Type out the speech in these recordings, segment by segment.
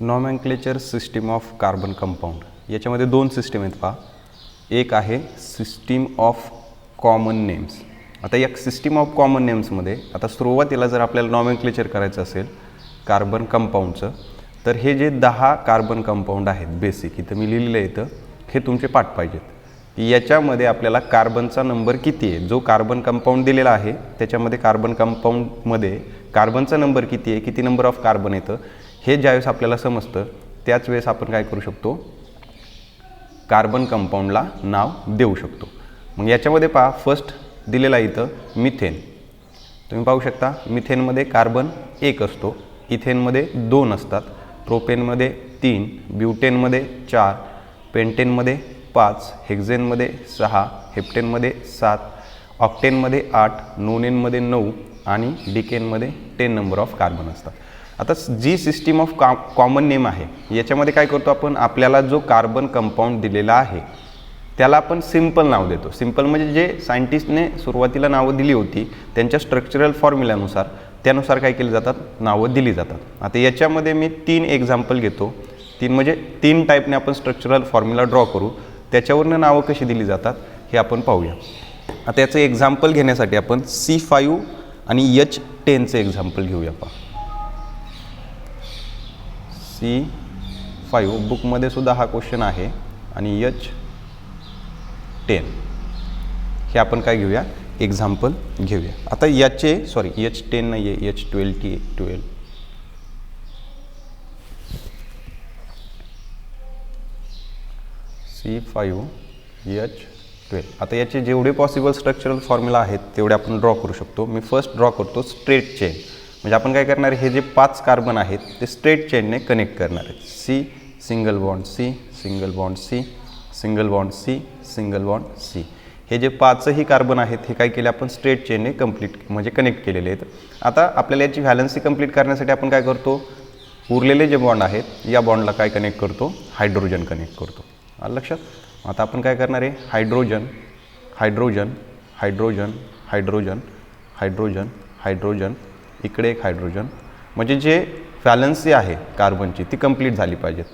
Nomenclature system of carbon compound याच्यामध्ये दोन system आहेत पहा. एक आहे सिस्टीम ऑफ कॉमन नेम्स. आता या सिस्टीम ऑफ कॉमन नेम्समध्ये आता सुरुवातीला जर आपल्याला नॉमेनक्लेचर करायचं असेल कार्बन कंपाऊंडचं, तर हे जे 10 कार्बन कंपाऊंड आहेत बेसिक, इथं मी लिहिलेलं आहे, इथं हे तुमचे पाठ पाहिजेत. याच्यामध्ये आपल्याला कार्बनचा नंबर किती आहे, जो कार्बन कंपाऊंड दिलेला आहे त्याच्यामध्ये कार्बन कंपाऊंडमध्ये कार्बनचा नंबर किती आहे, किती नंबर ऑफ कार्बन येतं, हे ज्यावेळेस आपल्याला समजतं त्याच वेळेस आपण काय करू शकतो, कार्बन कंपाऊंडला नाव देऊ शकतो. मग याच्यामध्ये पहा, फर्स्ट दिलेला इथं मिथेन. तुम्ही पाहू शकता मिथेनमध्ये कार्बन 1 असतो, इथेनमध्ये 2 असतात, प्रोपेनमध्ये 3, ब्युटेनमध्ये 4, पेंटेनमध्ये 5, हेक्झेनमध्ये 6, हेप्टेनमध्ये 7, ऑक्टेनमध्ये 8, नोनेनमध्ये 9 आणि डिकेनमध्ये 10 नंबर ऑफ कार्बन असतात. आता जी सिस्टीम ऑफ कॉमन नेम आहे याच्यामध्ये काय करतो आपण, आपल्याला जो कार्बन कंपाऊंड दिलेला आहे त्याला आपण सिंपल नाव देतो. सिंपल म्हणजे जे सायंटिस्टने सुरुवातीला नावं दिली होती त्यांच्या स्ट्रक्चरल फॉर्म्युल्यानुसार त्यानुसार काय केली जातात, नावं दिली जातात. आता याच्यामध्ये मी 3 एक्झाम्पल घेतो. 3 म्हणजे 3 टाईपने आपण स्ट्रक्चरल फॉर्म्युला ड्रॉ करू, त्याच्यावरनं नावं कशी दिली जातात हे आपण पाहूया. आता याचं एक्झाम्पल घेण्यासाठी आपण C5 आणि H10चं एक्झाम्पल घेऊया. पहा C5 बुकमध्ये सुद्धा हा क्वेश्चन आहे आणि H10 हे आपण काय घेऊया, एक्झाम्पल घेऊया. आता याचे H10 नाही आहे, H12 C5 H12. आता याचे जेवढे पॉसिबल स्ट्रक्चरल फॉर्म्युला आहेत तेवढे आपण ड्रॉ करू शकतो. मी फर्स्ट ड्रॉ करतो स्ट्रेट चेन. म्हणजे आपण काय करणार आहे, हे जे 5 कार्बन आहेत ते स्ट्रेट चेनने कनेक्ट करणार आहेत. C single bond C, single bond C, single bond C, single bond C. हे जे 5ही कार्बन आहेत हे काय केले आपण स्ट्रेट चेनने म्हणजे कनेक्ट केलेले आहेत. आता आपल्याला याची व्हॅलन्सी कंप्लीट करण्यासाठी आपण काय करतो, उरलेले जे बॉन्ड आहेत या बॉन्डला काय कनेक्ट करतो, हायड्रोजन कनेक्ट करतो. आलं लक्षात. आता आपण काय करणार आहे, hydrogen hydrogen hydrogen hydrogen hydrogen hydrogen, इकडे एक हायड्रोजन, म्हणजे जे व्हॅलन्सी आहे कार्बनची ती कंप्लीट झाली पाहिजेत.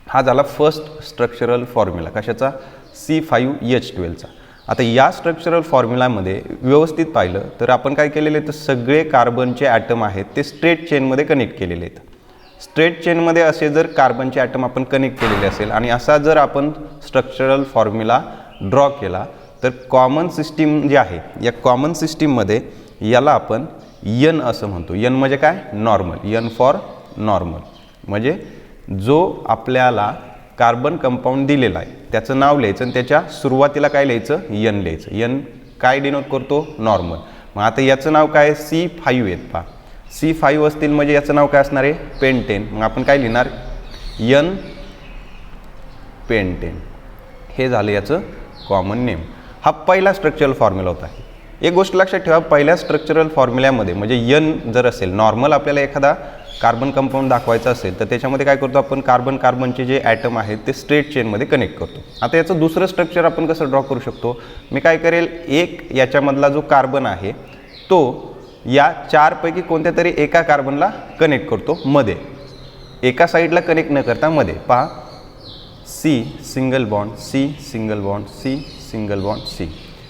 हा झाला फर्स्ट स्ट्रक्चरल फॉर्म्युला कशाचा, C5H12चा. आता या स्ट्रक्चरल फॉर्म्युलामध्ये व्यवस्थित पाहिलं तर आपण काय केलेले तर सगळे कार्बनचे ॲटम आहेत ते स्ट्रेट चेनमध्ये कनेक्ट केलेले आहेत. स्ट्रेट चेनमध्ये असे जर कार्बनचे ॲटम आपण कनेक्ट केलेले असेल आणि असा जर आपण स्ट्रक्चरल फॉर्म्युला ड्रॉ केला तर कॉमन सिस्टीम जी आहे या कॉमन सिस्टीममध्ये याला आपण N असं म्हणतो. N म्हणजे काय, नॉर्मल. N फॉर नॉर्मल म्हणजे जो आपल्याला कार्बन कंपाऊंड दिलेला आहे त्याचं नाव लिहायचं आणि त्याच्या सुरुवातीला काय लिहायचं, N लिहायचं. N काय डिनोट करतो, नॉर्मल. मग आता याचं नाव काय, C5 आहेत. पहा C5 असतील म्हणजे याचं नाव काय असणार आहे, पेंटेन. मग आपण काय लिहिणार, N पेंटेन. हे झालं याचं कॉमन नेम. हा पहिला स्ट्रक्चरल फॉर्म्युला होता. एक गोष्ट लक्षात ठेवा, पहिल्या स्ट्रक्चरल फॉर्म्युल्यामध्ये म्हणजे N जर असेल, नॉर्मल आपल्याला एखादा कार्बन कंपाऊंड दाखवायचा असेल तर त्याच्यामध्ये काय करतो आपण, कार्बनचे जे ॲटम आहेत ते स्ट्रेट चेनमध्ये कनेक्ट करतो. आता याचं दुसरं स्ट्रक्चर आपण कसं ड्रॉ करू शकतो, मी काय करेल, एक याच्यामधला जो कार्बन आहे तो या 4 पैकी कोणत्या तरी एका कार्बनला कनेक्ट करतो मध्ये, एका साईडला कनेक्ट न करता मध्ये. पहा C single bond C, single bond C, single bond C.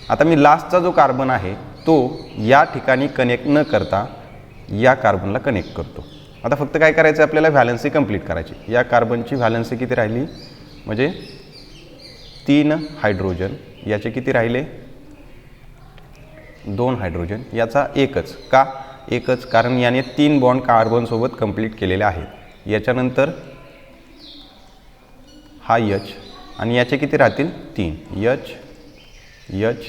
आता मी लास्टचा जो कार्बन आहे तो या ठिकाणी कनेक्ट न करता या कार्बनला कनेक्ट करतो. आता फक्त काय करायचं, आपल्याला व्हॅलन्सी कंप्लीट करायची. या कार्बनची व्हॅलन्सी किती राहिली, म्हणजे 3 हायड्रोजन, याचे किती राहिले, 2 हायड्रोजन, याचा एकच. का एकच, कारण याने 3 बॉन्ड कार्बनसोबत कंप्लीट केलेले आहेत. याच्यानंतर हा H आणि याचे किती राहतील, 3 H H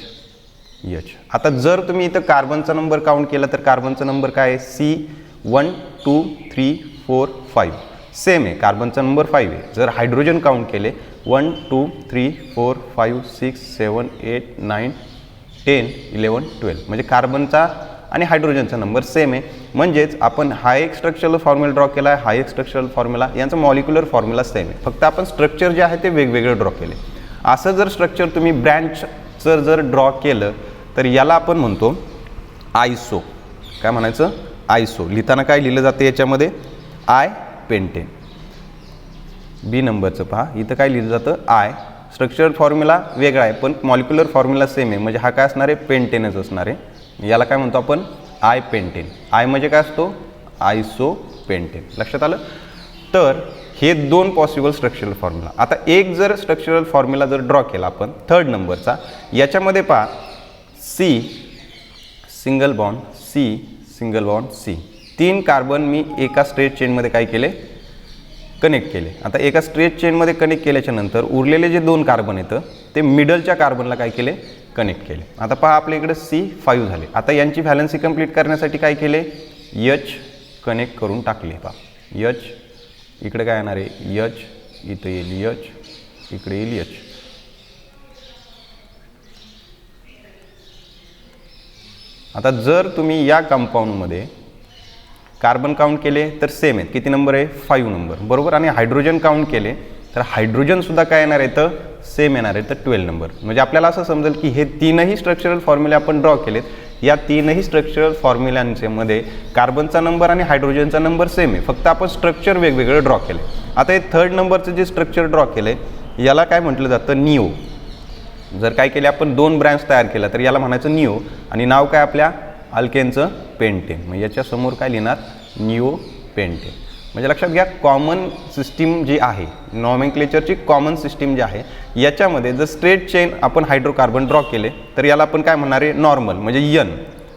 H. आता जर तुम्ही इथं कार्बनचा नंबर काउंट केला तर कार्बनचा नंबर काय आहे, C1 2 3 4 5 सेम आहे, कार्बनचा नंबर 5 आहे. जर हायड्रोजन काउंट केले 1 2 3 4 5 6 7 8 9 10 11 12 म्हणजे कार्बनचा आणि हायड्रोजनचा नंबर सेम आहे. म्हणजेच आपण हा एक स्ट्रक्चरल फॉर्म्युला ड्रॉ केला आहे, हा एक स्ट्रक्चरल फॉर्म्युला, यांचा मॉलिक्युलर फॉर्म्युला सेम आहे, फक्त आपण स्ट्रक्चर जे आहे ते वेगवेगळे ड्रॉ केले. असं जर स्ट्रक्चर तुम्ही ब्रँचचं जर ड्रॉ केलं तर याला आपण म्हणतो आयसो. काय म्हणायचं, आयसो. लिहिताना काय लिहिलं जाते याच्यामध्ये, आय पेंटेन. बी नंबरचं पहा इथं काय लिहिलं जातं आय. स्ट्रक्चरल फॉर्म्युला वेगळा आहे पण मॉलिक्युलर फॉर्म्युला सेम आहे. म्हणजे हा काय असणार आहे, पेंटेनच असणार आहे. याला काय म्हणतो आपण, आय पेंटेन. आय म्हणजे काय असतो, आयसोपेंटेन. लक्षात आलं. तर हे दोन पॉसिबल स्ट्रक्चरल फॉर्म्युला. आता एक जर स्ट्रक्चरल फॉर्म्युला जर ड्रॉ केला आपण थर्ड नंबरचा, याच्यामध्ये पहा C single bond, C single bond, C, 3 carbon मी एका स्ट्रेट चेनमध्ये काय केले, कनेक्ट केले. आता एका स्ट्रेट चेनमध्ये कनेक्ट केल्याच्या नंतर उरलेले जे 2 कार्बन येतं ते मिडलच्या कार्बनला काय केले, कनेक्ट केले. आता पहा आपल्या इकडे C5 झाले. आता यांची व्हॅलन्सी कंप्लीट करण्यासाठी काय केले, H कनेक्ट करून टाकले. पहा H इकडे काय येणार आहे, H इथं येईल H, इकडे येईल H. आता जर तुम्ही या कंपाऊंडमध्ये कार्बन काउंट केले तर सेम आहेत. किती नंबर आहे, 5 नंबर बरोबर. आणि हायड्रोजन काउंट केले तर हायड्रोजनसुद्धा काय येणार आहे तर सेम येणार आहे तर 12 नंबर. म्हणजे आपल्याला असं समजेल की हे 3ही स्ट्रक्चरल फॉर्म्युले आपण ड्रॉ केलेत. या 3ही स्ट्रक्चरल फॉर्म्युलांचे मध्ये कार्बनचा नंबर आणि हायड्रोजनचा नंबर सेम आहे, फक्त आपण स्ट्रक्चर वेगवेगळं ड्रॉ केले. आता हे थर्ड नंबरचं जे स्ट्रक्चर ड्रॉ केले याला काय म्हटलं जातं, निओ. जर काय केले आपण 2 ब्रँच तयार केला तर याला म्हणायचं निओ. आणि नाव काय आपल्या अल्केनचं, पेंटेन. मग याच्यासमोर काय लिहिणार, निओ पेंटेन. म्हणजे लक्षात घ्या कॉमन सिस्टीम जी आहे, नॉमेनक्लेचरची कॉमन सिस्टीम जी आहे, याच्यामध्ये जर स्ट्रेट चेन आपण हायड्रोकार्बन ड्रॉ केले तर याला आपण काय म्हणणार आहे, नॉर्मल म्हणजे यन.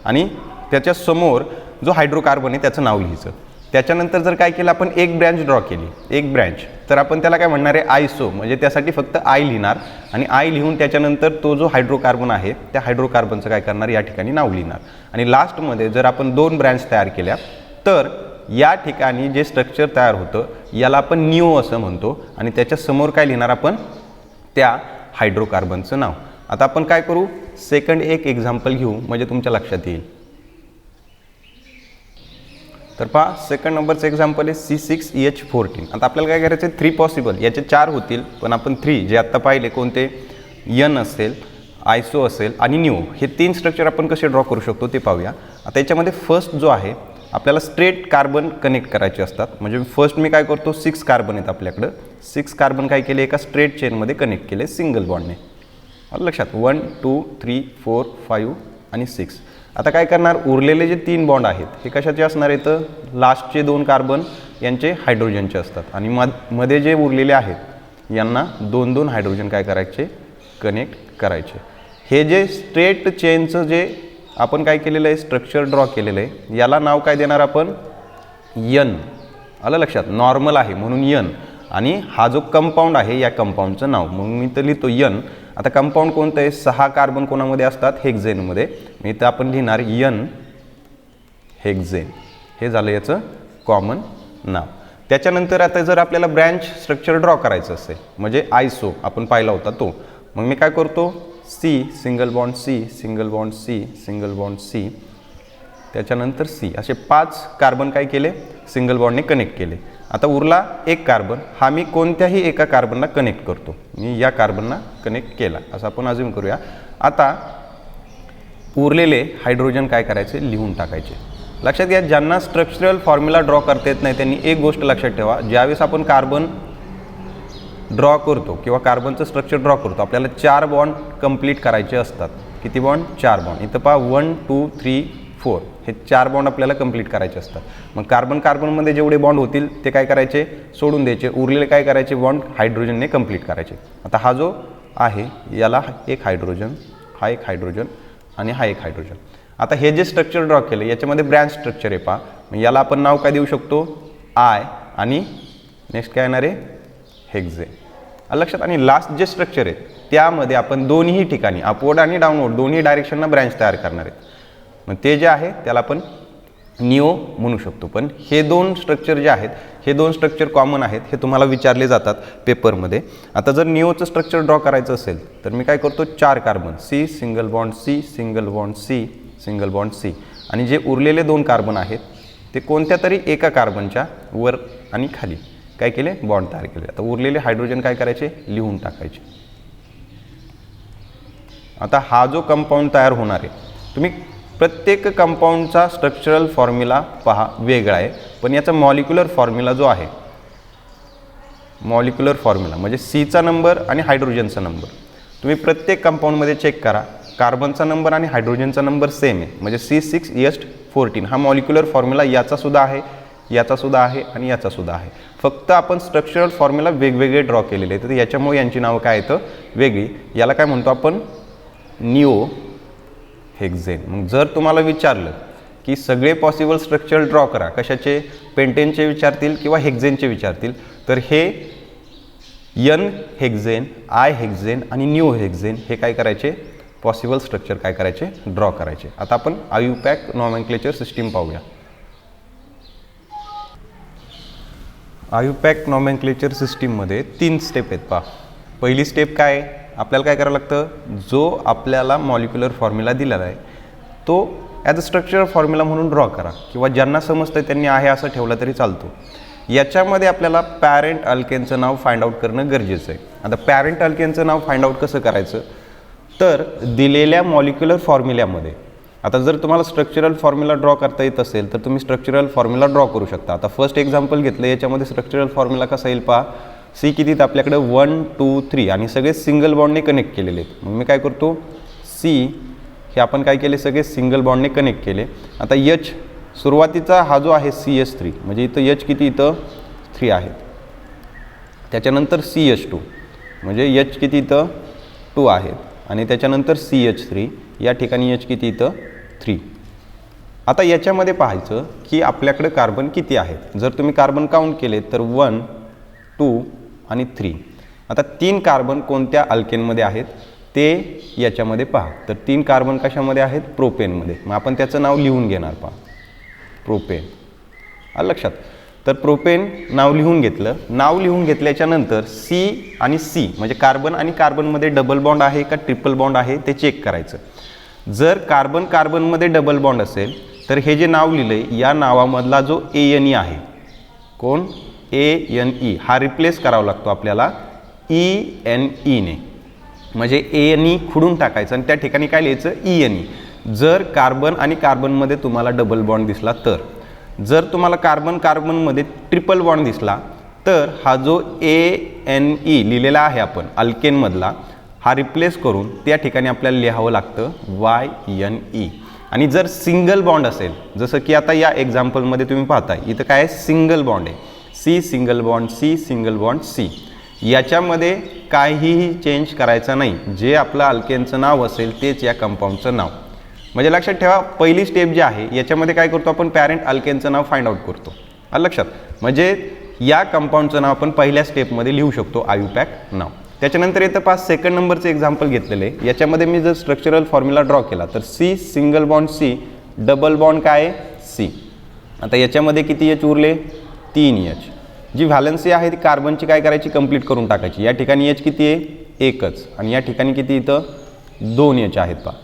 आणि त्याच्यासमोर जो हायड्रोकार्बन आहे त्याचं नाव लिहायचं. त्याच्यानंतर जर काय केलं आपण एक ब्रँच ड्रॉ केली, एक ब्रँच, तर आपण त्याला काय म्हणणार आहे, आयसो. म्हणजे त्यासाठी फक्त आय लिहिणार आणि आय लिहून त्याच्यानंतर तो जो हायड्रोकार्बन आहे त्या हायड्रोकार्बनचं काय करणार, या ठिकाणी नाव लिहिणार. आणि लास्टमध्ये जर आपण 2 ब्रँच तयार केल्या तर या ठिकाणी जे स्ट्रक्चर तयार होतं याला आपण निओ असं म्हणतो. आणि त्याच्यासमोर काय लिहिणार आपण, त्या हायड्रोकार्बनचं नाव. आता आपण काय करू, सेकंड एक एक्झाम्पल घेऊ म्हणजे तुमच्या लक्षात येईल. तर पहा सेकंड नंबरचं एक्झाम्पल आहे C6H14. आता आपल्याला काय करायचं आहे, 3 पॉसिबल, याचे 4 होतील पण आपण 3 जे आत्ता पाहिले कोणते, यन असेल, आयसो असेल आणि निओ, हे 3 स्ट्रक्चर आपण कसे ड्रॉ करू शकतो ते पाहूया. आता याच्यामध्ये फर्स्ट जो आहे आपल्याला स्ट्रेट कार्बन कनेक्ट करायचे असतात. म्हणजे फर्स्ट मी काय करतो, 6 कार्बन आहेत आपल्याकडं, 6 कार्बन काय केले, एका स्ट्रेट चेनमध्ये कनेक्ट केले सिंगल बॉन्डने. लक्षात 1 2 3 4 5 आणि 6. आता काय करणार, उरलेले जे 3 बॉन्ड आहेत हे कशाचे असणार आहेत, लास्टचे 2 कार्बन यांचे हायड्रोजनचे असतात. आणि मध्ये जे उरलेले आहेत यांना 2-2 हायड्रोजन काय करायचे, कनेक्ट करायचे. हे जे स्ट्रेट चेनचं जे आपण काय केलेलं आहे, स्ट्रक्चर ड्रॉ केलेलं आहे, याला नाव काय देणार आपण, यन. आलं लक्षात, नॉर्मल आहे म्हणून यन. आणि हा जो कंपाऊंड आहे या कंपाऊंडचं नाव मग मी तर लिहितो यन. आता कंपाऊंड कोणतं आहे, 6 कार्बन कोणामध्ये असतात, हेक्झेनमध्ये. मी इथं आपण लिहिणार यन हेक्झेन. हे झालं याचं कॉमन नाव. त्याच्यानंतर आता जर आपल्याला ब्रँच स्ट्रक्चर ड्रॉ करायचं असेल म्हणजे आयसो आपण पाहिला होता तो, मग मी काय करतो, C single bond, C single bond, C single bond, C, त्याच्यानंतर C, असे 5 कार्बन काय केले, सिंगल बॉन्डने कनेक्ट केले. आता उरला एक कार्बन, हा मी कोणत्याही एका कार्बनला कनेक्ट करतो. मी या कार्बनला कनेक्ट केला असं आपण अज्यूम करूया. आता उरलेले हायड्रोजन काय करायचे, लिहून टाकायचे. लक्षात घ्या ज्यांना स्ट्रक्चरल फॉर्म्युला ड्रॉ करता येत नाही त्यांनी एक गोष्ट लक्षात ठेवा, ज्यावेळेस आपण कार्बन ड्रॉ करतो किंवा कार्बनचं स्ट्रक्चर ड्रॉ करतो आपल्याला 4 बॉन्ड कंप्लीट करायचे असतात. किती बॉन्ड, 4 बॉन्ड. इथं पहा 1 2 3 4 हे 4 बॉन्ड आपल्याला कंप्लीट करायचे असतात. मग कार्बनमध्ये जेवढे बॉन्ड होतील ते काय करायचे, सोडून द्यायचे. उरलेले काय करायचे, बॉन्ड हायड्रोजनने कंप्लीट करायचे. आता हा जो आहे याला एक हायड्रोजन, हा एक हायड्रोजन आणि हा एक हायड्रोजन. आता हे जे स्ट्रक्चर ड्रॉ केलं याच्यामध्ये ब्रँच स्ट्रक्चर आहे पहा. मग याला आपण नाव काय देऊ शकतो, आय. आणि नेक्स्ट काय येणार आहे, हेक्झेन. लक्षात. आणि लास्ट जे स्ट्रक्चर आहे त्यामध्ये आपण दोन्ही ठिकाणी अपवर्ड आणि डाऊनवर्ड दोन्ही डायरेक्शनना ब्रँच तयार करणार आहेत. मग ते जे आहे त्याला आपण निओ म्हणू शकतो. पण हे 2 स्ट्रक्चर जे आहेत हे 2 स्ट्रक्चर कॉमन आहेत, हे तुम्हाला विचारले जातात पेपरमध्ये. आता जर निओचं स्ट्रक्चर ड्रॉ करायचं असेल तर मी काय करतो, 4 carbon, C single bond, C single bond, C single bond, C. आणि जे उरलेले 2 कार्बन आहेत ते कोणत्या तरी एका कार्बनच्या वर आणि खाली काय केले, बॉन्ड तयार केले. आता उरलेले हायड्रोजन काय करायचे, लिहून टाकायचे. आता हा जो कंपाऊंड तयार होणार आहे, तुम्ही प्रत्येक कंपाऊंडचा स्ट्रक्चरल फॉर्म्युला पहा वेगळा आहे, पण याचा मॉलिक्युलर फॉर्म्युला जो आहे मॉलिक्युलर फॉर्म्युला म्हणजे सीचा नंबर आणि हायड्रोजनचा नंबर तुम्ही प्रत्येक कंपाऊंडमध्ये चेक करा. कार्बनचा नंबर आणि हायड्रोजनचा नंबर सेम आहे म्हणजे C6H14 हा मॉलिक्युलर फॉर्म्युला याचासुद्धा आहे, याचासुद्धा आहे आणि याचासुद्धा आहे. फक्त आपण स्ट्रक्चरल फॉर्म्युला वेगवेगळे ड्रॉ केलेले आहेत तर याच्यामुळे यांची नावं काय येतं वेगळी. याला काय म्हणतो आपण निओ हेक्झेन. मग जर तुम्हाला विचारलं की सगळे पॉसिबल स्ट्रक्चर ड्रॉ करा, कशाचे पेंटेनचे विचारतील किंवा हेक्झेनचे विचारतील, तर हे एन हेक्झेन, आय हेक्झेन आणि न्यू हेक्झेन हे काय करायचे पॉसिबल स्ट्रक्चर काय करायचे ड्रॉ करायचे. आता आपण आयुपॅक नॉमेनक्लेचर सिस्टीम पाहूया. आयुपॅक नॉमेनक्लेचर सिस्टीममध्ये 3 स्टेप आहेत पहा. पहिली स्टेप काय आहे, आपल्याला काय करावं लागतं, जो आपल्याला मॉलिक्युलर फॉर्म्युला दिलेला आहे तो ॲज अ स्ट्रक्चरल फॉर्म्युला म्हणून ड्रॉ करा किंवा ज्यांना समजतं त्यांनी आहे असं ठेवला तरी चालतो. याच्यामध्ये आपल्याला पॅरेंट अल्केनचं नाव फाइंड आउट करणं गरजेचं आहे. आता पॅरेंट अल्केनचं नाव फाइंड आउट कसं करायचं, तर दिलेल्या मॉलिक्युलर फॉर्म्युल्यामध्ये आता जर तुम्हाला स्ट्रक्चरल फॉर्म्युला ड्रॉ करता येत असेल तर तुम्ही स्ट्रक्चरल फॉर्म्युला ड्रॉ करू शकता. आता फर्स्ट एक्झाम्पल घेतलं, याच्यामध्ये स्ट्रक्चरल फॉर्म्युला कसा येईल पहा. सी किती तर आपल्याकडे 1 2 3 आणि सगळे सिंगल बॉन्डने कनेक्ट केलेले आहेत. मग मी काय करतो, सी हे आपण काय केले सगळे सिंगल बॉन्डने कनेक्ट केले. आता एच सुरुवातीचा हा जो आहे CH3 म्हणजे इथं एच किती इथं 3 आहेत. त्याच्यानंतर CH2 म्हणजे एच किती इथं 2 आहेत आणि त्याच्यानंतर CH3 या ठिकाणी एच किती इथं 3. आता याच्यामध्ये पाहायचं की आपल्याकडे कार्बन किती आहेत. जर तुम्ही कार्बन काउंट केले तर 1 2 आणि 3. आता 3 कार्बन कोणत्या अल्केनमध्ये आहेत ते याच्यामध्ये पहा. तर 3 कार्बन कशामध्ये आहेत, प्रोपेनमध्ये. मग आपण त्याचं नाव लिहून घेणार पहा, प्रोपेन. आलं लक्षात. तर प्रोपेन नाव लिहून घेतलं. नाव लिहून घेतल्याच्यानंतर सी आणि सी म्हणजे कार्बन आणि कार्बनमध्ये डबल बॉन्ड आहे का ट्रिपल बॉन्ड आहे ते चेक करायचं. जर कार्बन कार्बनमध्ये डबल बॉन्ड असेल तर हे जे नाव लिहिलं या नावामधला जो ANE आहे, कोण ANE, हा रिप्लेस करावा लागतो आपल्याला ENE ने. म्हणजे ANE खुडून टाकायचं आणि त्या ठिकाणी काय लिहायचं ENE. जर कार्बन आणि कार्बनमध्ये तुम्हाला डबल बॉन्ड दिसला तर. जर तुम्हाला कार्बन कार्बनमध्ये ट्रिपल बॉन्ड दिसला तर हा जो ANE लिहिलेला आहे आपण अल्केनमधला हा रिप्लेस करून त्या ठिकाणी आपल्याला लिहावं लागतं YNE. आणि जर सिंगल बॉन्ड असेल, जसं की आता या एक्झाम्पलमध्ये तुम्ही पाहताय इथं काय आहे, सिंगल बॉन्ड आहे, C single bond C single bond C. याच्यामध्ये काहीही चेंज करायचा नाही. जे आपलं अल्केनचं नाव असेल तेच या कंपाऊंडचं नाव. म्हणजे लक्षात ठेवा, पहिली स्टेप जी आहे याच्यामध्ये काय करतो आपण, पॅरेंट अल्केनचं नाव फाइंड आउट करतो. आलं लक्षात. म्हणजे या कंपाऊंडचं नाव आपण पहिल्या स्टेपमध्ये लिहू शकतो आयुपॅक नाव. त्याच्यानंतर येतं 5 सेकंड नंबरचं एक्झाम्पल घेतलेलं आहे. याच्यामध्ये मी जर स्ट्रक्चरल फॉर्म्युला ड्रॉ केला तर C single bond C double bond काय आहे C. आता याच्यामध्ये किती एच उरले, 3 एच. जी व्हॅलन्सी आहे ती कार्बनची काय करायची, कंप्लीट करून टाकायची. या ठिकाणी एच किती आहे, एकच, आणि या ठिकाणी किती इथं 2 एच आहेत पहा.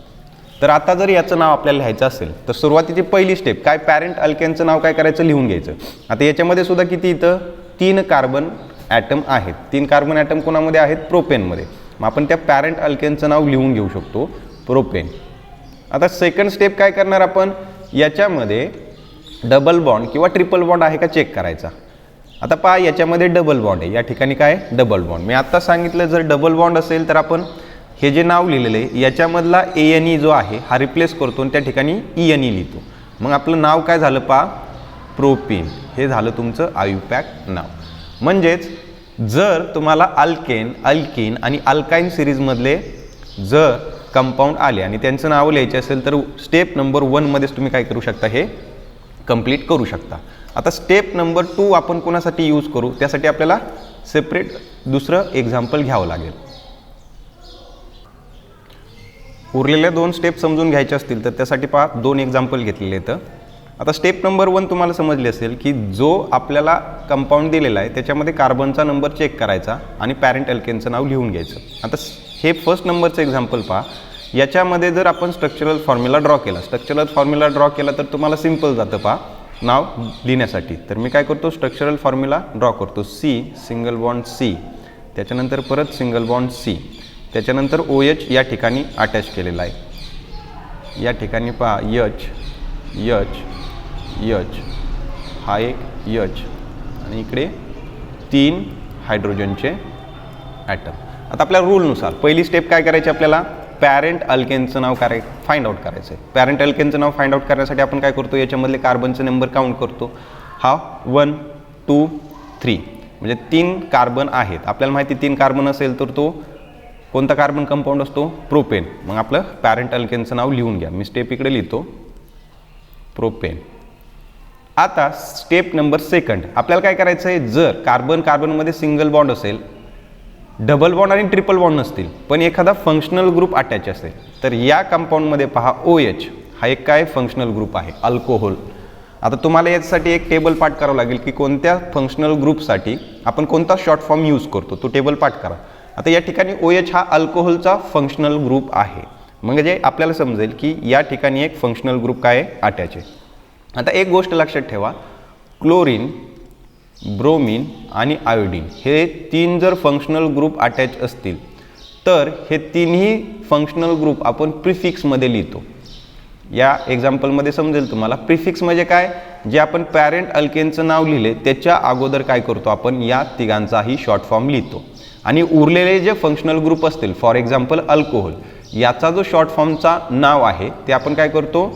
तर आता जर याचं नाव आपल्याला लिहायचं असेल तर सुरुवातीची पहिली स्टेप काय, पॅरेंट अल्केनचं नाव काय करायचं, लिहून घ्यायचं. आता याच्यामध्ये सुद्धा किती इथं 3 कार्बन ॲटम आहेत. 3 कार्बन ॲटम कोणामध्ये आहेत, प्रोपेनमध्ये. मग आपण त्या पॅरेंट अल्केनचं नाव लिहून घेऊ शकतो, प्रोपेन. आता सेकंड स्टेप काय करणार आपण, याच्यामध्ये डबल बॉन्ड किंवा ट्रिपल बॉन्ड आहे का चेक करायचा. आता पहा याच्यामध्ये डबल बॉन्ड आहे, या ठिकाणी काय डबल बॉन्ड. मी आत्ता सांगितलं जर डबल बॉन्ड असेल तर आपण हे जे नाव लिहिलेलं आहे याच्यामधला ANE जो आहे हा रिप्लेस करतो आणि त्या ठिकाणी ENE लिहितो. मग आपलं नाव काय झालं पहा, प्रोपीन. हे झालं तुमचं आयुपॅक नाव. म्हणजेच जर तुम्हाला अल्केन, अल्कीन आणि अल्काइन सिरीजमधले जर कंपाऊंड आले आणि त्यांचं नाव लिहायचे असेल तर स्टेप नंबर 1 मध्येच तुम्ही काय करू शकता, हे कंप्लीट करू शकता. आता स्टेप नंबर 2 आपण कोणासाठी यूज करू, त्यासाठी आपल्याला सेपरेट दुसरं एक्झाम्पल घ्यावं लागेल. उरलेल्या 2 स्टेप समजून घ्यायचे असतील तर त्यासाठी पहा 2 एक्झाम्पल घेतलेले आहेत. आता स्टेप नंबर 1 तुम्हाला समजली असेल की जो आपल्याला कंपाऊंड दिलेला आहे त्याच्यामध्ये कार्बनचा नंबर चेक करायचा आणि पॅरेंट अल्केनचं नाव लिहून घ्यायचं. आता हे फर्स्ट नंबरचं एक्झाम्पल पहा. याच्यामध्ये जर आपण स्ट्रक्चरल फॉर्म्युला ड्रॉ केला तर तुम्हाला सिम्पल जातं पहा नाव लिहिण्यासाठी. तर मी काय करतो, स्ट्रक्चरल फॉर्म्युला ड्रॉ करतो. C सिंगल बॉन्ड C, त्याच्यानंतर परत सिंगल बॉन्ड C, त्याच्यानंतर OH या ठिकाणी अटॅच केलेला आहे. या ठिकाणी पहा H H H, हा एक H आणि इकडे 3 हायड्रोजनचे ॲटम. आता आपल्या रूलनुसार पहिली स्टेप काय करायची आपल्याला, पॅरेंट अल्केनचं नाव फाइंड आउट करायचं आहे. पॅरेंट अल्केनचं नाव फाइंड आउट करण्यासाठी आपण काय करतो, याच्यामधले कार्बनचे नंबर काउंट करतो. हा 1 2 3 म्हणजे 3 कार्बन आहेत. आपल्याला माहिती 3 कार्बन असेल तर तो कोणता कार्बन कंपाऊंड असतो, प्रोपेन. मग आपलं पॅरेंट अल्केनचं नाव लिहून घ्या. मी स्टेप इकडे लिहितो, प्रोपेन. आता स्टेप नंबर सेकंड आपल्याला काय करायचं आहे, जर कार्बनमध्ये सिंगल बॉन्ड असेल, डबल बॉन्ड आणि ट्रिपल बॉन्ड नसतील, पण एखादा फंक्शनल ग्रुप अटॅच असेल, तर या कंपाऊंडमध्ये पहा OH हा एक काय फंक्शनल ग्रुप आहे, अल्कोहोल. आता तुम्हाला यासाठी एक टेबल पाठ करावं लागेल की कोणत्या फंक्शनल ग्रुपसाठी आपण कोणता शॉर्ट फॉर्म यूज करतो, तो टेबल पाठ करा. आता या ठिकाणी OH हा अल्कोहोलचा फंक्शनल ग्रुप आहे. म्हणजे आपल्याला समजेल की या ठिकाणी एक फंक्शनल ग्रुप काय अटॅच आहे. आता एक गोष्ट लक्षात ठेवा, क्लोरीन, ब्रोमीन आणि आयोडीन हे 3 जर फंक्शनल ग्रुप अटॅच असतील तर हे तिन्ही फंक्शनल ग्रुप आपण प्रिफिक्समध्ये लिहितो. या एक्झाम्पलमध्ये समजेल तुम्हाला. प्रिफिक्स म्हणजे काय, जे आपण पॅरेंट अल्केनचं नाव लिहिले त्याच्या अगोदर काय करतो आपण या तिघांचाही शॉर्ट फॉर्म लिहितो. आणि उरलेले जे फंक्शनल ग्रुप असतील, फॉर एक्झाम्पल अल्कोहोल, याचा जो शॉर्ट फॉर्मचा नाव आहे ते आपण काय करतो,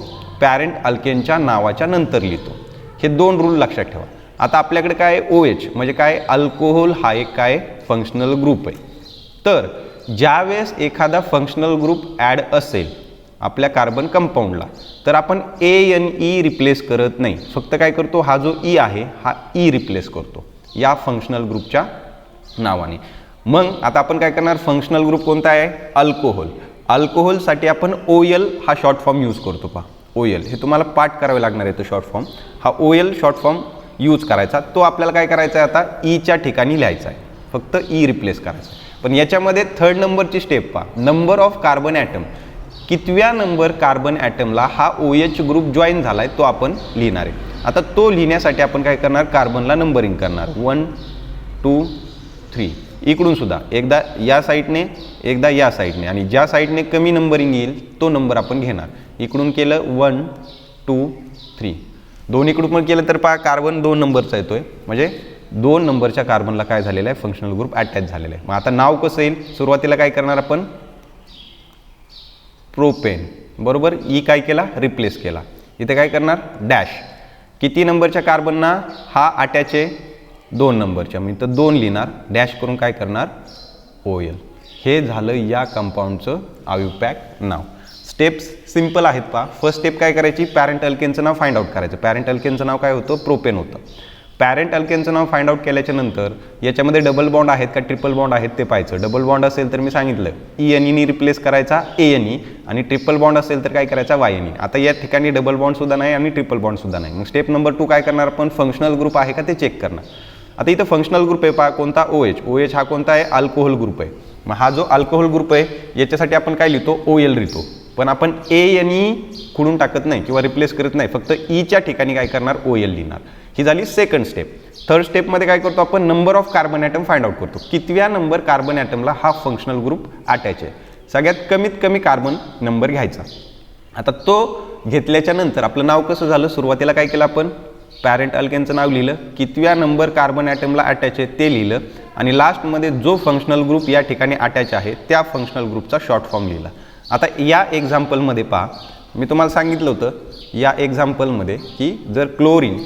पॅरेंट अल्केनच्या नावाच्या नंतर लिहितो. हे 2 रूल लक्षात ठेवा. आता आपल्याकडे काय OH म्हणजे काय, अल्कोहोल हा एक काय फंक्शनल ग्रुप आहे. तर ज्यावेळेस एखादा फंक्शनल ग्रुप ॲड असेल आपल्या कार्बन कंपाऊंडला, तर आपण ANE रिप्लेस करत नाही. फक्त काय करतो, हा जो E आहे हा E रिप्लेस करतो या फंक्शनल ग्रुपच्या नावाने. मग आता आपण काय करणार, फंक्शनल ग्रुप कोणता आहे, अल्कोहोल. अल्कोहोलसाठी आपण OL हा शॉर्ट फॉर्म यूज करतो. पहा OL हे तुम्हाला पाठ करावे लागणार आहे. तो शॉर्ट फॉर्म हा OL शॉर्ट फॉर्म यूज करायचा. तो आपल्याला काय करायचा आहे, आता ईच्या ठिकाणी लिहायचा आहे, फक्त E रिप्लेस करायचा. पण याच्यामध्ये 3rd नंबरची स्टेप पहा, नंबर ऑफ कार्बन ॲटम. कितव्या नंबर कार्बन ॲटमला हा OH ग्रुप जॉईन झाला आहे तो आपण लिहिणार आहे. आता तो लिहिण्यासाठी आपण काय करणार, कार्बनला नंबरिंग करणार, 1 2 3. इकडून सुद्धा एकदा या साईडने एकदा या साईडने, आणि ज्या साईडने कमी नंबरिंग येईल तो नंबर आपण घेणार. इकडून केलं 1 2 3, दोन्हीकडून पण केलं तर पहा कार्बन 2 नंबरचा येतोय. म्हणजे 2 नंबरच्या कार्बनला काय झालेलं आहे, फंक्शनल ग्रुप अटॅच झालेला आहे. मग आता नाव कसं येईल, सुरुवातीला काय करणार आपण, प्रोपेन, बरोबर. ई काय केला, रिप्लेस केला. इथे काय करणार, डॅश. किती नंबरच्या कार्बनना हा अटॅच आहे, 2 नंबरच्या. मी तर 2 लिहिणार, डॅश करून काय करणार, OL. हे झालं या कंपाऊंडचं आयुपॅक नाव. स्टेप्स सिंपल आहेत पहा. फर्स्ट स्टेप काय करायची, पॅरेंट अल्केनचं नाव फाइंड आउट करायचं. पॅरेंट अल्केनचं नाव काय होतं, प्रोपेन होतं. पॅरेंट अल्केनचं नाव फाइंड आउट केल्याच्या नंतर याच्यामध्ये डबल बॉन्ड आहेत का ट्रिपल बॉन्ड आहेत ते पाहायचं. डबल बॉन्ड असेल तर मी सांगितलं ENE रिप्लेस करायचा ANE, आणि ट्रिपल बॉन्ड असेल तर काय करायचा YNE. आता या ठिकाणी डबल बॉन्डसुद्धा नाही आणि ट्रिपल बॉन्डसुद्धा नाही. मग स्टेप नंबर 2 काय करणार आपण, फंक्शनल ग्रुप आहे का ते चेक करणार. आता इथं फंक्शनल ग्रुप आहे पहा, कोणता, OH हा कोणता आहे, अल्कोहोल ग्रुप आहे. मग हा जो अल्कोहोल ग्रुप आहे याच्यासाठी आपण काय लिहितो, OL लिहितो. पण आपण ANE खुडून टाकत नाही किंवा रिप्लेस करत नाही, फक्त ईच्या ठिकाणी काय करणार, OL लिहिणार. ही झाली सेकंड स्टेप. 3rd स्टेपमध्ये काय करतो आपण, number of carbon atom find out करतो. कितव्या नंबर कार्बन ॲटमला हा फंक्शनल ग्रुप अटॅच आहे. सगळ्यात कमीत कमी कार्बन नंबर घ्यायचा. आता तो घेतल्याच्या नंतर आपलं नाव कसं झालं, सुरुवातीला काय केलं आपण, पॅरेंट अल्केनचं नाव लिहिलं, कितव्या नंबर कार्बन ॲटमला अटॅच आहे ते लिहिलं, आणि लास्टमध्ये जो फंक्शनल ग्रुप या ठिकाणी अटॅच आहे त्या फंक्शनल ग्रुपचा शॉर्ट फॉर्म लिहिला. आता या एक्झाम्पलमध्ये पहा, मी तुम्हाला सांगितलं होतं या एक्झाम्पलमध्ये की जर क्लोरीन,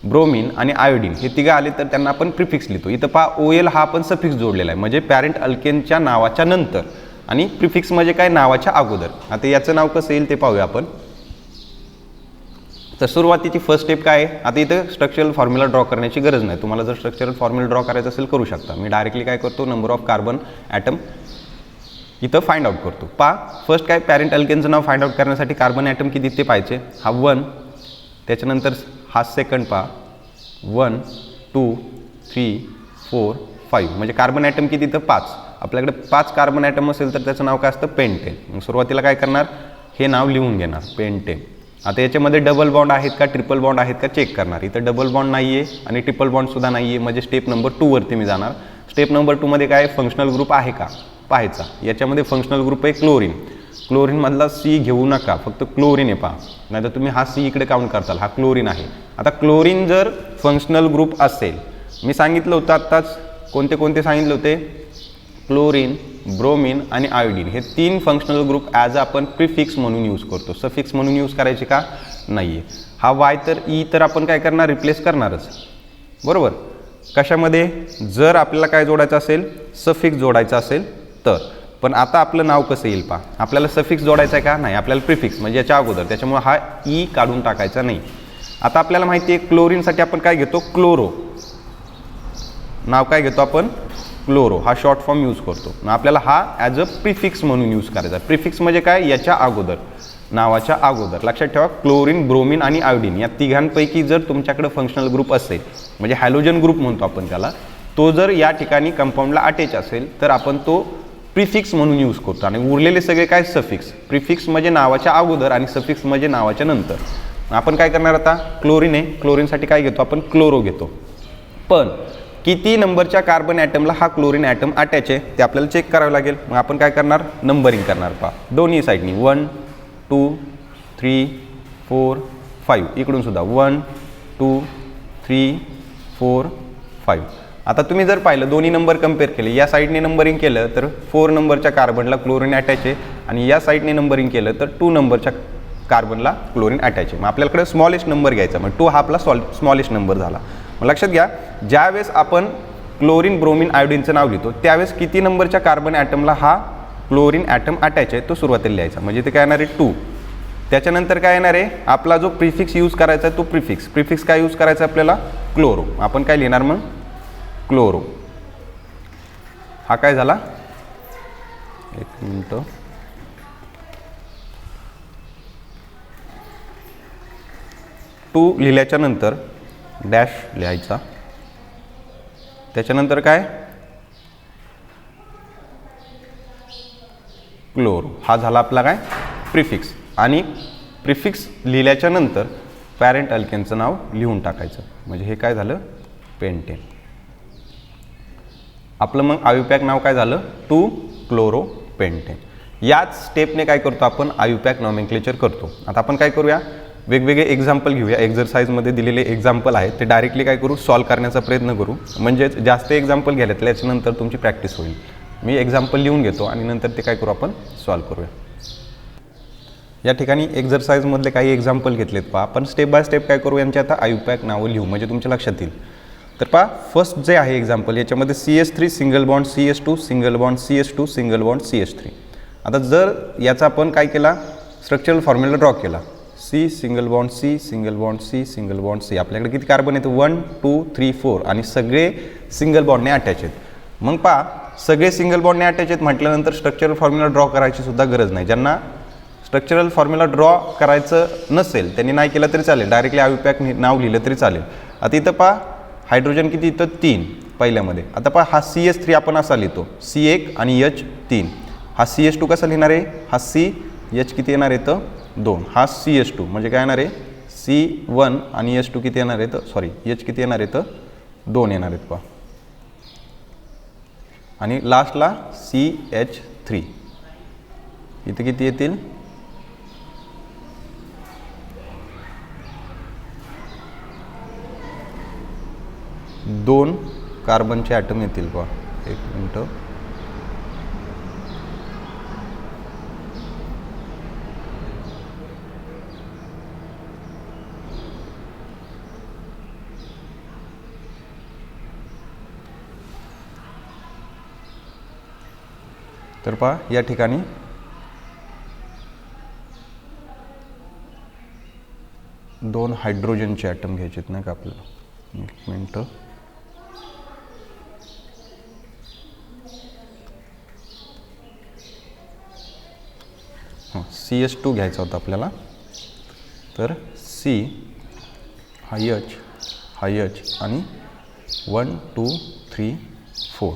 ब्रोमीन आणि आयोडीन हे तिघं आले तर त्यांना आपण प्रिफिक्स लिहितो. इथं पहा OL हा आपण सफिक्स जोडलेला आहे, म्हणजे पॅरेंट अल्केनच्या नावाच्या नंतर, आणि प्रिफिक्स म्हणजे काय, नावाच्या अगोदर. आता याचं नाव कसं येईल ते पाहूया आपण. तर सुरुवातीची फर्स्ट स्टेप काय आहे, आता इथं स्ट्रक्चरल फॉर्म्युला ड्रॉ करण्याची गरज नाही. तुम्हाला जर स्ट्रक्चरल फॉर्म्युला ड्रॉ करायचं असेल करू शकता. मी डायरेक्टली काय करतो, नंबर ऑफ कार्बन ॲटम इथं फाइंड आउट करतो. पहा फर्स्ट काय, पॅरेंट अल्केनचं नाव फाइंड आउट करण्यासाठी कार्बन ॲटम किती ते पाहिजे, हा 1. त्याच्यानंतर हा सेकंड पहा, 1 2 3 4 5, म्हणजे कार्बन ॲटम किती तर 5. आपल्याकडे 5 कार्बन ॲटम असेल तर त्याचं नाव काय असतं, पेंटेन. मग सुरुवातीला काय करणार, हे नाव लिहून घेणार, पेंटेन. आता याच्यामध्ये डबल बॉन्ड आहेत का ट्रिपल बॉन्ड आहेत का चेक करणार. इथं डबल बॉन्ड नाही आहे आणि ट्रिपल बॉन्डसुद्धा नाही आहे, म्हणजे स्टेप नंबर 2 वरती मी जाणार. स्टेप नंबर 2 मध्ये काय, फंक्शनल ग्रुप आहे का पाहायचा. याच्यामध्ये फंक्शनल ग्रुप आहे क्लोरीन. क्लोरीनमधला C घेऊ नका, फक्त क्लोरीन आहे पहा, नाही तर तुम्ही हा C इकडे काउंट करताल, हा क्लोरीन आहे. आता क्लोरीन जर फंक्शनल ग्रुप असेल, मी सांगितलं होतं आत्ताच कोणते कोणते सांगितले होते? क्लोरीन, ब्रोमीन आणि आयोडीन हे 3 फंक्शनल ग्रुप ॲज आपण प्रिफिक्स म्हणून यूज करतो. सफिक्स म्हणून यूज करायचे का नाही आहे. हा वाय तर ई तर आपण काय करणार? रिप्लेस करणारच, बरोबर. कशामध्ये? जर आपल्याला काय जोडायचं असेल? सफिक्स जोडायचा असेल तर. पण आता आपलं नाव कसं येईल पहा. आपल्याला सफिक्स जोडायचं आहे का नाही? आपल्याला प्रिफिक्स म्हणजे याच्या अगोदर, त्याच्यामुळे हा ई काढून टाकायचा नाही. आता आपल्याला माहिती आहे क्लोरीनसाठी आपण काय घेतो? क्लोरो. नाव काय घेतो आपण? क्लोरो. हा शॉर्ट फॉर्म यूज करतो. आपल्याला हा ॲज अ प्रिफिक्स म्हणून यूज करायचा. प्रिफिक्स म्हणजे काय? याच्या अगोदर, नावाच्या अगोदर. लक्षात ठेवा, क्लोरीन, ब्रोमीन आणि आयोडीन या तिघांपैकी जर तुमच्याकडे फंक्शनल ग्रुप असेल, म्हणजे हॅलोजन ग्रुप म्हणतो आपण त्याला, तो जर या ठिकाणी कंपाऊंडला अटॅच असेल तर आपण तो प्रिफिक्स म्हणून यूज करतो. आणि उरलेले सगळे काय? सफिक्स. प्रिफिक्स म्हणजे नावाच्या अगोदर आणि सफिक्स म्हणजे नावाच्या नंतर. आपण काय करणार आता? क्लोरीन आहे, क्लोरीनसाठी काय घेतो आपण? क्लोरो घेतो. पण किती नंबरच्या कार्बन ॲटमला हा क्लोरीन ॲटम अटॅच आहे ते आपल्याला चेक करावं लागेल. मग आपण काय करणार? नंबरिंग करणार. पहा, दोन्ही साईडनी 1 2 3 4 5. इकडून सुद्धा 1 2 3 4 5. आता तुम्ही जर पाहिलं, दोन्ही नंबर कम्पेअर केले, या साईडने नंबरिंग केलं तर 4 नंबरच्या कार्बनला क्लोरीन अटॅच आहे आणि या साईडने नंबरिंग केलं तर 2 नंबरच्या कार्बनला क्लोरीन अटॅच आहे. मग आपल्याकडे स्मॉलेस्ट नंबर घ्यायचा, मग 2 हा आपला स्मॉलेस्ट नंबर झाला. मग लक्षात घ्या, ज्यावेळेस आपण क्लोरीन, ब्रोमीन, आयोडीनचं नाव लिहितो त्यावेळेस किती नंबरच्या कार्बन ॲटमला हा क्लोरीन ॲटम अटॅच आहे तो सुरुवातीला लिहायचा. म्हणजे ते काय येणार आहे? 2. त्याच्यानंतर काय येणार आहे? आपला जो प्रिफिक्स यूज करायचा आहे तो प्रिफिक्स. प्रिफिक्स काय यूज करायचा आहे आपल्याला? क्लोरो. आपण काय लिहिणार मग? क्लोरो. हा काय झाला? एक मिनटं. टू लिहिल्याच्या नंतर डॅश लिहायचा. त्याच्यानंतर काय? क्लोरो. हा झाला आपला काय? प्रिफिक्स. आणि प्रिफिक्स लिहिल्याच्या नंतर पॅरेंट अल्केनचं नाव लिहून टाकायचं. म्हणजे हे काय झालं? पेंटेन. आपलं मग आयुपॅक नाव काय झालं? 2 क्लोरो पेंटेन. याच स्टेपने काय करतो आपण? आयुपॅक नॉमेनक्लेचर करतो. आता आपण काय करूया? वेगवेगळे एक्झाम्पल घेऊया. एक्झरसाइजमध्ये दिलेले एक्झाम्पल आहेत ते डायरेक्टली काय करू? सॉल्व करण्याचा प्रयत्न करू. म्हणजेच जास्त एक्झाम्पल घ्यायला त्याच्यानंतर तुमची प्रॅक्टिस होईल. मी एक्झाम्पल लिहून घेतो आणि नंतर ते काय करू? आपण सॉल्व करूया. या ठिकाणी एक्झरसाइजमधले काही एक्झाम्पल घेतलेत पहा. आपण स्टेप बाय स्टेप काय करू? यांची आता आयुपॅक नावं लिहू म्हणजे तुमच्या लक्षात येईल. तर पहा, फर्स्ट जे आहे एक्झाम्पल, याच्यामध्ये CH3 single bond CH2 single bond CH2 single bond CH3. आता जर याचा आपण काय केला? स्ट्रक्चरल फॉर्म्युला ड्रॉ केला. C single bond C single bond C single bond C. आपल्याकडे किती कार्बन आहेत? 1 2 3 4 आणि सगळे सिंगल बॉन्डने अटॅच आहेत. मग पहा, सगळे सिंगल बॉन्डने अटॅच आहेत म्हटल्यानंतर स्ट्रक्चरल फॉर्म्युला ड्रॉ करायची सुद्धा गरज नाही. ज्यांना स्ट्रक्चरल फॉर्म्युला ड्रॉ करायचं नसेल त्यांनी नाही केलं तरी चालेल, डायरेक्टली आयुपॅक नाव लिहिलं तरी चालेल. आता इथं पहा, हायड्रोजन किती? इथं 3 पहिल्यामध्ये. आता पहा, हा CH3 आपण असा लिहितो, C1 आणि H3. हा CH2 कसा लिहिणार आहे? हा CH किती येणार आहे? तर 2. हा CH2 म्हणजे काय येणार आहे? C1 आणि H2 किती येणार आहे? तर सॉरी, H किती येणार आहे? तर 2 येणार आहेत पहा. आणि लास्टला CH3 इथे किती येतील? 2 कार्बनचे ॲटम येतील पहा. एक मिनटं. तर पहा, या ठिकाणी 2 हायड्रोजनचे ॲटम घ्यायचे आहेत नाही का आपल्याला. एक मिनटं. CH2 घ्यायचा होता आपल्याला. तर C हा H हा H आणि 1 2 3 4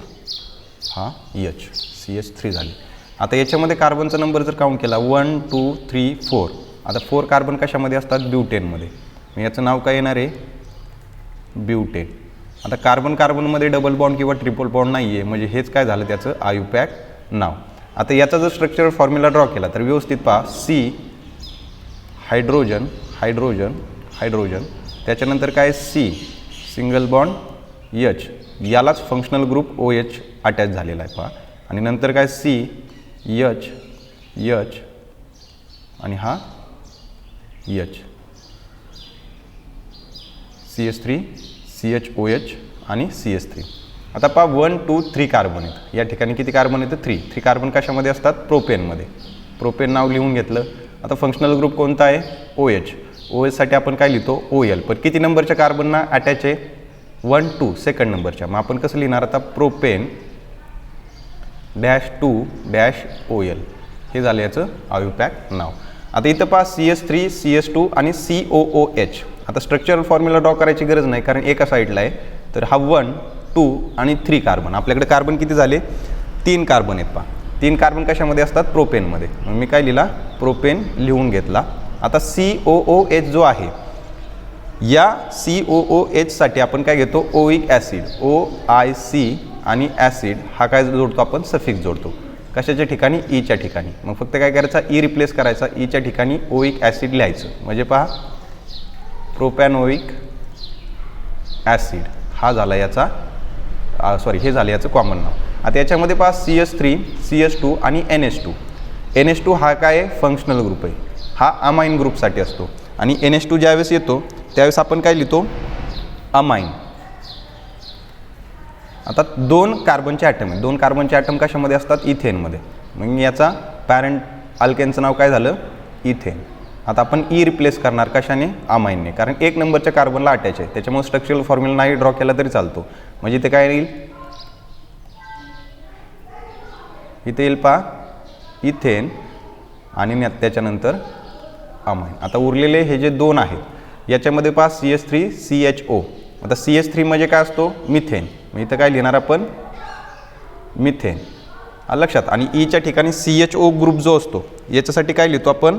हा H CH3 झाली. आता याच्यामध्ये कार्बनचा नंबर जर काउंट केला 1 2 3 4. आता 4 कार्बन कशामध्ये असतात? ब्युटेनमध्ये. मग याचं नाव काय येणार आहे? ब्युटेन. आता कार्बन कार्बनमध्ये डबल बॉन्ड किंवा ट्रिपल बॉन्ड नाही आहे म्हणजे हेच काय झालं? त्याचं आयुपॅक नाव. आता याचा जर स्ट्रक्चरल फॉर्म्युला ड्रॉ केला तर व्यवस्थित पहा, C हायड्रोजन हायड्रोजन हायड्रोजन, त्याच्यानंतर काय? C सिंगल बॉन्ड H यालाच फंक्शनल ग्रुप OH अटॅच झालेला आहे पहा. आणि नंतर काय C H H आणि हा H CH3 CHOH आणि CH3. आता पहा 1 2 3 कार्बन आहेत. या ठिकाणी किती कार्बन येतं 3 कार्बन कशामध्ये असतात प्रोपेनमध्ये. प्रोपेन नाव लिहून घेतलं. आता फंक्शनल ग्रुप कोणता आहे OH साठी आपण काय लिहितो OL. पण किती नंबरच्या कार्बनना अटॅच आहे 1 2 सेकंड नंबरच्या. मग आपण कसं लिहिणार आता प्रोपेन -2 -OL हे झालं याचं अवयव पॅक नाव. आता इथं पहा CH3 CH2 आणि COOH. आता स्ट्रक्चरल फॉर्म्युला ड्रॉ करायची गरज नाही कारण एका साईडला आहे. तर हा 1 2 आणि 3 कार्बन. आपल्याकडे कार्बन किती झाले 3 कार्बन आहेत पहा. 3 कार्बन कशामध्ये असतात प्रोपेनमध्ये. मग मी काय लिहिला प्रोपेन लिहून घेतला. आता COOH जो आहे या COOH साठी आपण काय घेतो ओइक ॲसिड OIC आणि ॲसिड हा काय जोडतो आपण सफिक्स जोडतो. कशाच्या ठिकाणी ईच्या ठिकाणी. मग फक्त काय करायचा ई रिप्लेस करायचा. ईच्या ठिकाणी ओइक ॲसिड लिहायचं. म्हणजे पहा प्रोपॅनोइक ॲसिड हा झाला याचा हे झालं याचं कॉमन नाव. आता याच्यामध्ये पहा CH3 CH2 आणि NH2 हा काय आहे फंक्शनल ग्रुप आहे. हा अमाइन ग्रुपसाठी असतो. आणि NH2 ज्यावेळेस येतो त्यावेळेस आपण काय लिहितो अमाइन. आता 2 कार्बनचे ॲटम आहेत. 2 कार्बनचे ॲटम कशामध्ये असतात इथेनमध्ये. मग याचा पॅरेंट अल्केनचं नाव काय झालं इथेन. आता आपण ई रिप्लेस करणार कशाने अमाइनने कारण 1 नंबरच्या कार्बनला अटॅच आहे. त्याच्यामुळे स्ट्रक्चरल फॉर्म्युला नाही ड्रॉ केला तरी चालतो. म्हणजे इथे काय येईल इथे येईल पहा इथेन आणि त्याच्यानंतर अमाइन. आता उरलेले हे जे 2 आहेत याच्यामध्ये पहा CH3 CHO. आता CH3 म्हणजे काय असतो मिथेन. मग इथं काय लिहिणार आपण मिथेन लक्षात. आणि ईच्या ठिकाणी CHO ग्रुप जो असतो याच्यासाठी काय लिहितो आपण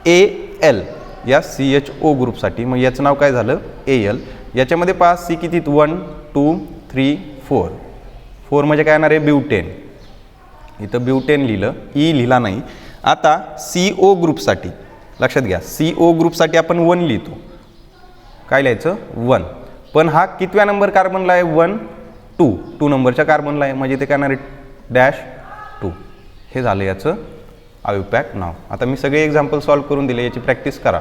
AL या CHO ग्रुपसाठी. मग याचं नाव काय झालं AL. याच्यामध्ये पहा C किती 1 2 3 4 म्हणजे काय येणार आहे ब्युटेन. इथं ब्युटेन लिहिलं ई लिहिला नाही. आता CO ग्रुपसाठी लक्षात घ्या CO ग्रुपसाठी आपण 1 लिहितो. काय लिहायचं 1. पण हा कितव्या नंबर कार्बनला आहे 1 2 नंबरच्या कार्बनला आहे. म्हणजे इथे काय येणार आहे -2. हे झालं याचं अवयव पॅक नाव. आता मी सगळे एक्झाम्पल सॉल्व्ह करून दिले. याची प्रॅक्टिस करा.